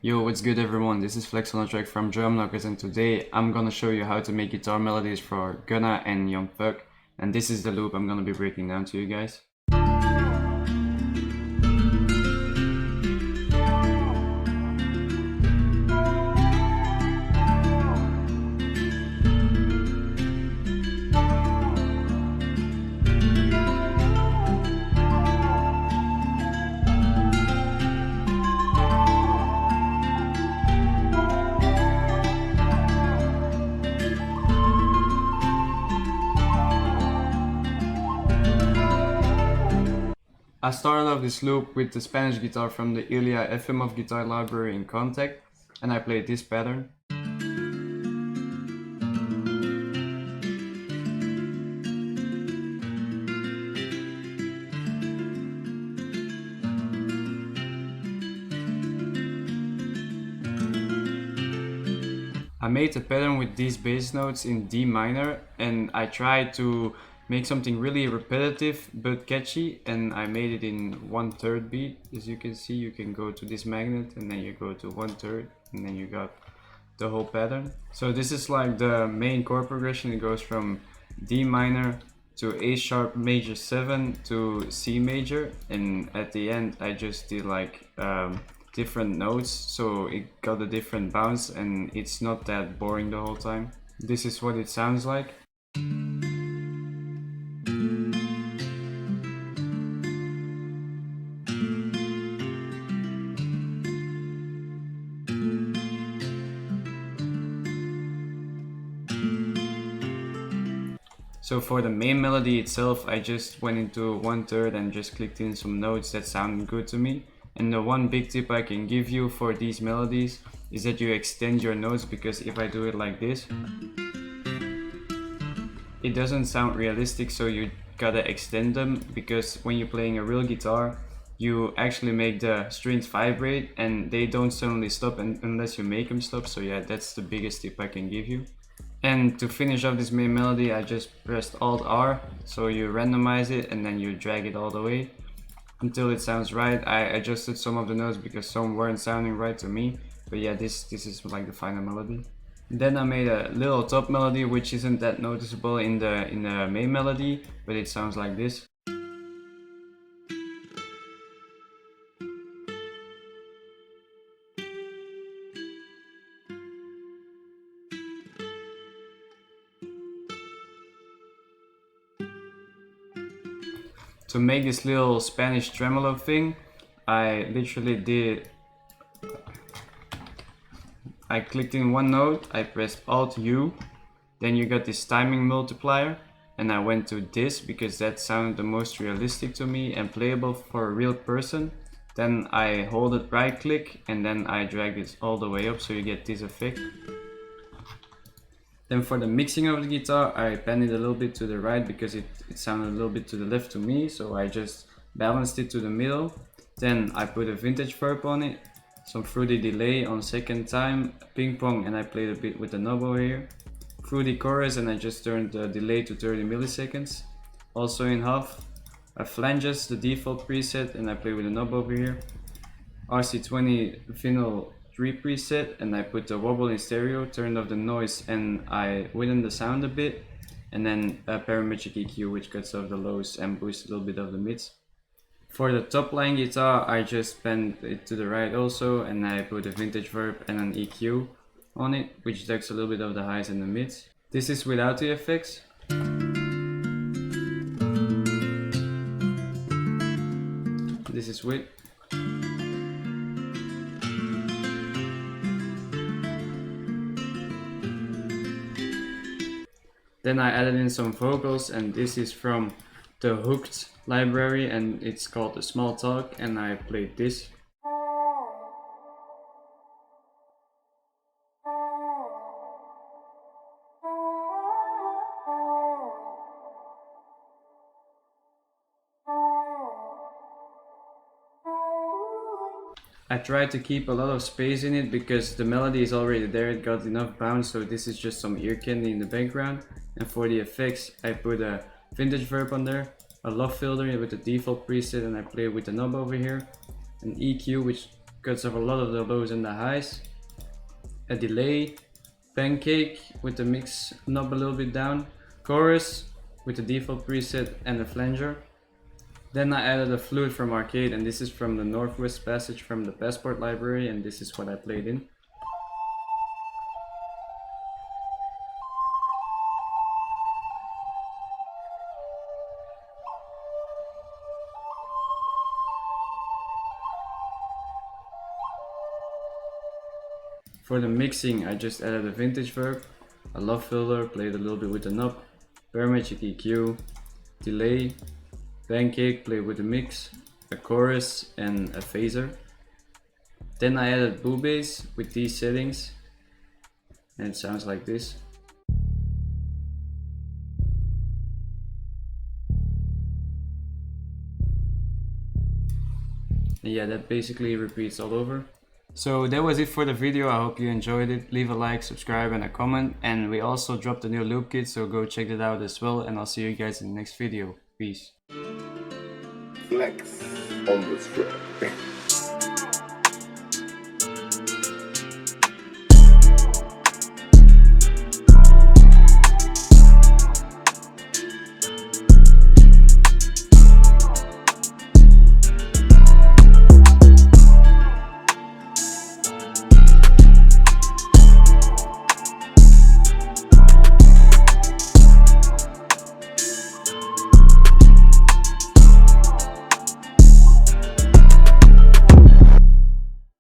Yo, what's good everyone? This is flexondatrack from Drumknockers, and today I'm gonna show you how to make guitar melodies for Gunna and Young Puck. And this is the loop I'm gonna be breaking down to you guys. I started off this loop with the Spanish guitar from the Ilya Efimov guitar library in Contact, and I played this pattern. I made a pattern with these bass notes in D minor, and I tried to make something really repetitive but catchy, and I made it in 1/3 beat. As you can see, you can go to this magnet and then you go to 1/3 and then you got the whole pattern. So this is like the main chord progression. It goes from D minor to A sharp major 7 to C major, and at the end I just did like different notes, so it got a different bounce and it's not that boring the whole time. This is what it sounds like. So for the main melody itself, I just went into 1/3 and just clicked in some notes that sounded good to me. And the one big tip I can give you for these melodies is that you extend your notes, because if I do it like this, it doesn't sound realistic, so you gotta extend them, because when you're playing a real guitar, you actually make the strings vibrate and they don't suddenly stop unless you make them stop. So yeah, that's the biggest tip I can give you. And to finish off this main melody, I just pressed Alt R, so you randomize it and then you drag it all the way until it sounds right. I adjusted some of the notes because some weren't sounding right to me, but yeah, this is like the final melody. Then I made a little top melody which isn't that noticeable in the main melody, but it sounds like this. To make this little Spanish tremolo thing, I literally I clicked in one note, I pressed Alt U, then you got this timing multiplier, and I went to this because that sounded the most realistic to me and playable for a real person. Then I hold it right click and then I drag this all the way up so you get this effect. Then for the mixing of the guitar, I panned it a little bit to the right because it sounded a little bit to the left to me, so I just balanced it to the middle. Then I put a vintage verb on it, some fruity delay on second time, ping pong, and I played a bit with the knob over here. Fruity chorus, and I just turned the delay to 30 milliseconds. Also in half, I flanges, the default preset, and I play with the knob over here. RC20 vinyl 3 preset, and I put the wobble in stereo, turned off the noise, and I widened the sound a bit, and then a parametric EQ which cuts off the lows and boosts a little bit of the mids. For the top line guitar, I just panned it to the right also, and I put a vintage verb and an EQ on it, which ducks a little bit of the highs and the mids. This is without the effects. This is with. Then I added in some vocals, and this is from the Hooked library and it's called the Small Talk, and I played this. I tried to keep a lot of space in it because the melody is already there, it got enough bounce, so this is just some ear candy in the background. And for the effects, I put a vintage verb on there, a low filter with the default preset, and I play with the knob over here, an EQ which cuts off a lot of the lows and the highs, a delay, pancake with the mix knob a little bit down, chorus with the default preset and a flanger. Then I added a flute from arcade, and this is from the Northwest Passage from the Passport library, and this is what I played in. For the mixing, I just added a vintage verb, a love filter, played a little bit with the knob, Magic EQ, delay, pancake, played with the mix, a chorus and a phaser. Then I added boo bass with these settings, and it sounds like this. And yeah, that basically repeats all over. So that was it for the video. I hope you enjoyed it. Leave a like, subscribe and a comment, and we also dropped a new loop kit, so go check that out as well, and I'll see you guys in the next video. Peace. Flex on the track.